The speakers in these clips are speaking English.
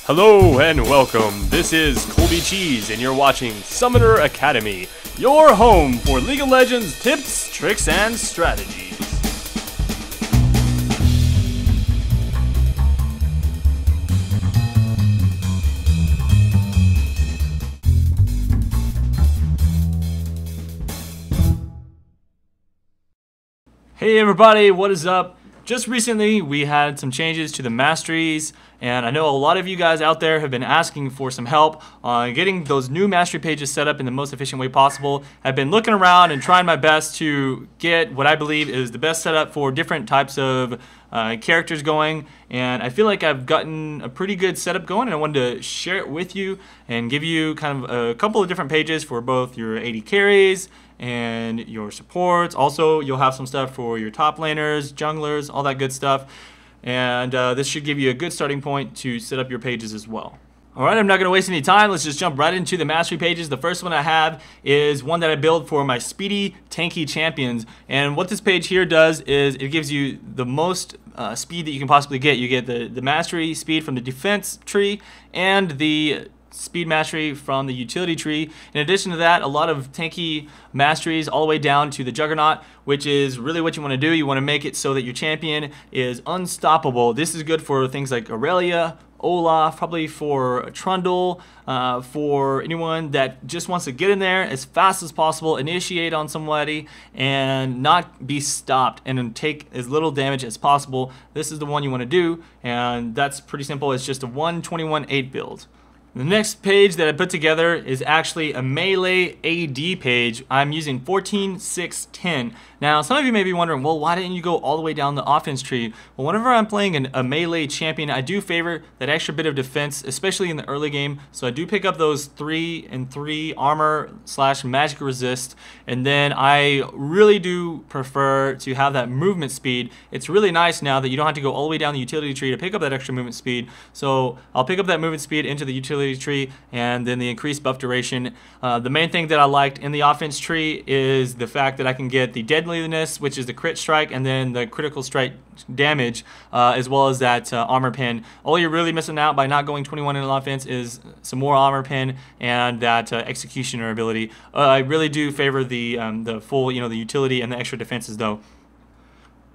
Hello and welcome. This is Colby Cheese, and you're watching Summoner Academy, your home for League of Legends tips, tricks, and strategies. Hey everybody, what is up? Just recently we had some changes to the masteries, and I know a lot of you guys out there have been asking for some help on getting those new mastery pages set up in the most efficient way possible. I've been looking around and trying my best to get what I believe is the best setup for different types of characters going, and I feel like I've gotten a pretty good setup going, and I wanted to share it with you and give you kind of a couple of different pages for both your AD carries and your supports. Also, you'll have some stuff for your top laners, junglers, all that good stuff. And this should give you a good starting point to set up your pages as well. Alright, I'm not going to waste any time. Let's just jump right into the mastery pages. The first one I have is one that I built for my speedy, tanky champions. And what this page here does is it gives you the most speed that you can possibly get. You get the mastery speed from the defense tree and the speed mastery from the utility tree. In addition to that, a lot of tanky masteries all the way down to the Juggernaut, which is really what you want to do. You want to make it so that your champion is unstoppable. This is good for things like Aurelia, Olaf, probably for Trundle, for anyone that just wants to get in there as fast as possible, initiate on somebody, and not be stopped and take as little damage as possible. This is the one you want to do, and that's pretty simple. It's just a 121-8 build. The next page that I put together is actually a melee AD page. I'm using 14-6-10. Now, some of you may be wondering, well, why didn't you go all the way down the offense tree? Well, whenever I'm playing a melee champion, I do favor that extra bit of defense, especially in the early game. So I do pick up those 3-3 armor / magic resist, and then I really do prefer to have that movement speed. It's really nice now that you don't have to go all the way down the utility tree to pick up that extra movement speed. So I'll pick up that movement speed into the utility tree, and then the increased buff duration. The main thing that I liked in the offense tree is the fact that I can get the deadliness, which is the crit strike, and then the critical strike damage, as well as that armor pin. All you're really missing out by not going 21 in offense is some more armor pin and that executioner ability. I really do favor the full, the utility and the extra defenses though.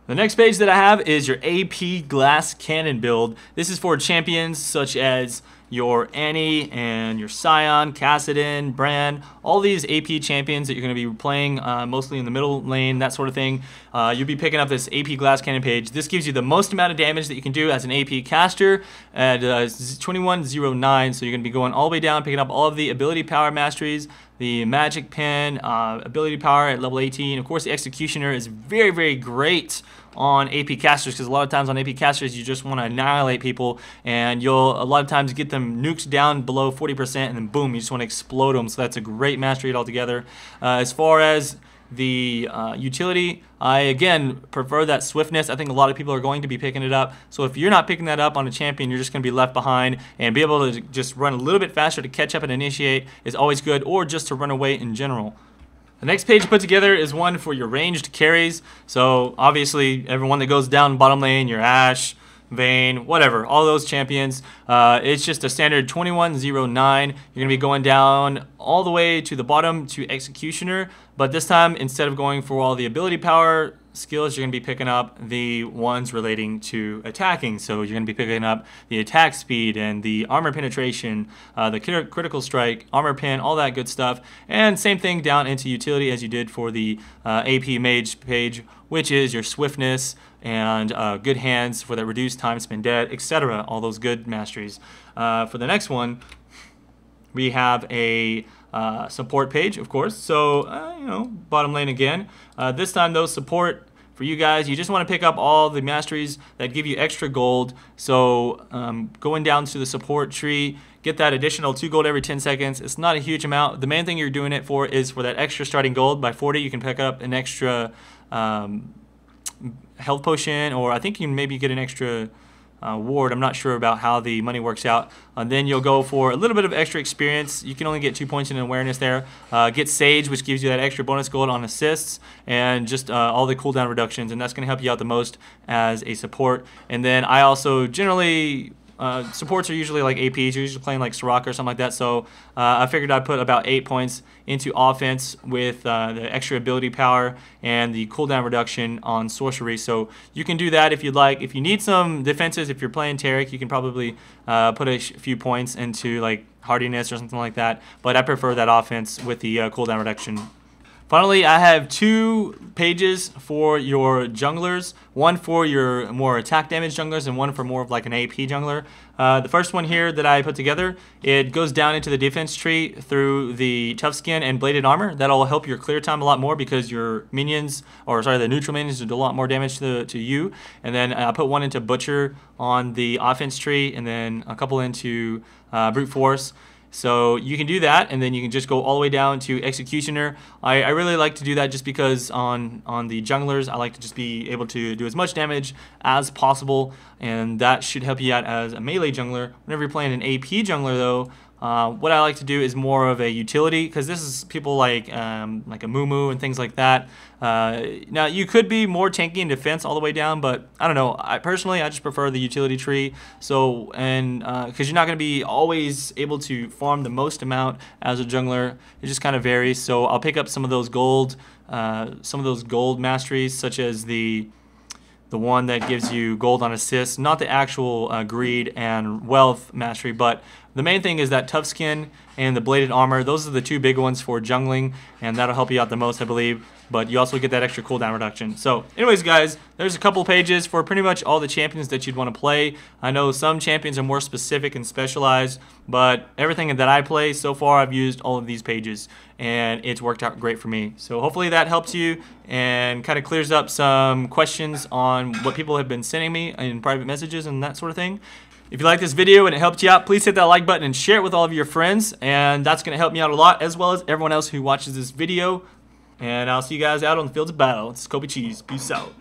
The next page that I have is your AP glass cannon build. This is for champions such as your Annie and your Scion, Cassidon, Bran, all these AP champions that you're going to be playing mostly in the middle lane, that sort of thing. You'll be picking up this AP glass cannon page. This gives you the most amount of damage that you can do as an AP caster at 2109, so you're going to be going all the way down, picking up all of the ability power masteries, the magic pin, ability power at level 18. Of course, the executioner is very, very great on AP casters, because a lot of times on AP casters you just want to annihilate people, and you'll a lot of times get them nukes down below 40%, and then boom, you just want to explode them. So that's a great mastery altogether. As far as the utility, I again prefer that swiftness. I think a lot of people are going to be picking it up, so if you're not picking that up on a champion, you're just going to be left behind, and be able to just run a little bit faster to catch up and initiate is always good, or just to run away in general. The next page put together is one for your ranged carries. So obviously everyone that goes down bottom lane, your Ashe, Vayne, whatever, all those champions. It's just a standard 2109. You're going to be going down all the way to the bottom to Executioner, but this time instead of going for all the ability power skills, you're going to be picking up the ones relating to attacking. So you're going to be picking up the attack speed and the armor penetration, the critical strike, armor pin, all that good stuff. And same thing down into utility as you did for the AP mage page, which is your swiftness and good hands for that reduced time spent dead, etc. All those good masteries. For the next one, we have a support page, of course. So, bottom lane again. This time, though, support for you guys, you just want to pick up all the masteries that give you extra gold. So, going down to the support tree, get that additional 2 gold every 10 seconds. It's not a huge amount. The main thing you're doing it for is for that extra starting gold. By 40, you can pick up an extra health potion, or I think you can maybe get an extra ward. I'm not sure about how the money works out. Then you'll go for a little bit of extra experience. You can only get 2 points in awareness there. Get Sage, which gives you that extra bonus gold on assists, and just all the cooldown reductions, and that's going to help you out the most as a support. And then I also generally supports are usually like APs. You're usually playing like Soraka or something like that. So I figured I'd put about 8 points into offense with the extra ability power and the cooldown reduction on sorcery. So you can do that if you'd like. If you need some defenses, if you're playing Taric, you can probably put a few points into like hardiness or something like that. But I prefer that offense with the cooldown reduction. Finally, I have 2 pages for your junglers, one for your more attack damage junglers and one for more of like an AP jungler. The first one here that I put together, it goes down into the defense tree through the tough skin and bladed armor. That'll help your clear time a lot more because your minions, or sorry, the neutral minions do a lot more damage to you. And then I put one into butcher on the offense tree and then a couple into brute force. So you can do that, and then you can just go all the way down to Executioner. I really like to do that just because on the junglers, I like to just be able to do as much damage as possible, and that should help you out as a melee jungler. Whenever you're playing an AP jungler, though, what I like to do is more of a utility, because this is people like a Mumu and things like that. Now, you could be more tanky in defense all the way down, but I don't know. I just prefer the utility tree. So, and because you're not going to be always able to farm the most amount as a jungler, it just kind of varies. So I'll pick up some of those gold masteries, such as the one that gives you gold on assist, not the actual greed and wealth mastery, but the main thing is that tough skin and the bladed armor. Those are the 2 big ones for jungling, and that'll help you out the most, I believe. But you also get that extra cooldown reduction. So anyways, guys, there's a couple pages for pretty much all the champions that you'd want to play. I know some champions are more specific and specialized, but everything that I play so far, I've used all of these pages, and it's worked out great for me. So hopefully that helps you and kind of clears up some questions on what people have been sending me in private messages and that sort of thing. If you like this video and it helped you out, please hit that like button and share it with all of your friends, and that's going to help me out a lot, as well as everyone else who watches this video. And I'll see you guys out on the fields of battle. It's Colby Cheese. Peace out.